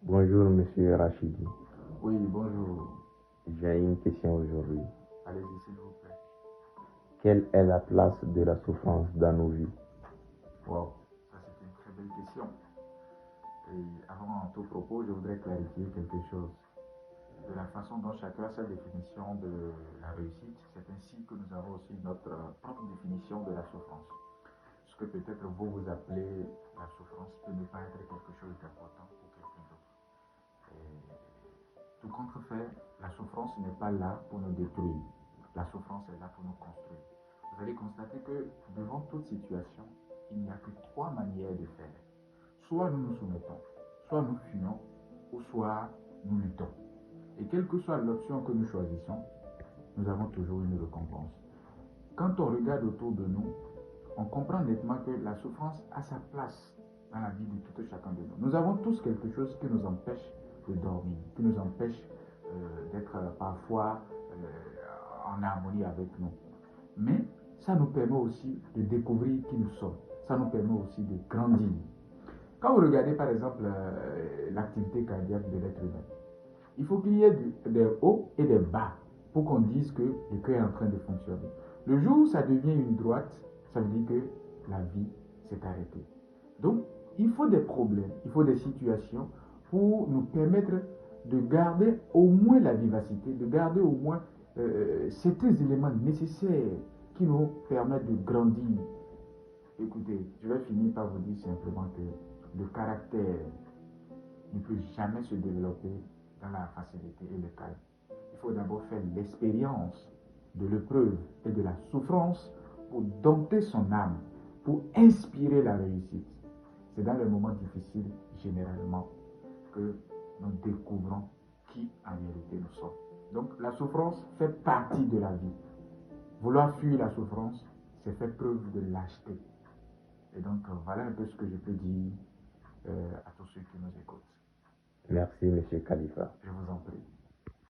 Bonjour, monsieur Rachidi. Oui, bonjour. J'ai une question aujourd'hui. Allez-y, s'il vous plaît. Quelle est la place de la souffrance dans nos vies? Wow, ça c'est une très belle question. Et avant tout propos, je voudrais clarifier quelque chose. De la façon dont chacun a sa définition de la réussite, c'est ainsi que nous avons aussi notre propre définition de la souffrance. Ce que peut-être vous appelez la souffrance peut ne pas être quelque chose d'important pour quelqu'un d'autre. Tout contrefait, la souffrance n'est pas là pour nous détruire. La souffrance est là pour nous construire. Vous allez constater que devant toute situation, il n'y a que trois manières de faire. Soit nous nous soumettons, soit nous fuyons, ou soit nous luttons. Et quelle que soit l'option que nous choisissons, nous avons toujours une récompense. Quand on regarde autour de nous, on comprend nettement que la souffrance a sa place dans la vie de tout et chacun de nous. Nous avons tous quelque chose qui nous empêche de dormir, qui nous empêche d'être parfois en harmonie avec nous. Mais ça nous permet aussi de découvrir qui nous sommes. Ça nous permet aussi de grandir. Quand vous regardez par exemple l'activité cardiaque de l'être humain, il faut qu'il y ait des hauts et des bas pour qu'on dise que le cœur est en train de fonctionner. Le jour où ça devient une droite, ça veut dire que la vie s'est arrêtée. Donc, il faut des problèmes, il faut des situations pour nous permettre de garder au moins la vivacité, de garder au moins certains éléments nécessaires qui nous permettent de grandir. Écoutez, je vais finir par vous dire simplement que le caractère ne peut jamais se développer dans la facilité et le calme. Il faut d'abord faire l'expérience de l'épreuve et de la souffrance pour dompter son âme, pour inspirer la réussite. C'est dans les moments difficiles, généralement, que nous découvrons qui en vérité nous sommes. Donc la souffrance fait partie de la vie. Vouloir fuir la souffrance, c'est faire preuve de lâcheté. Et donc voilà un peu ce que je peux dire à tous ceux qui nous écoutent. Merci, monsieur Khalifa. Je vous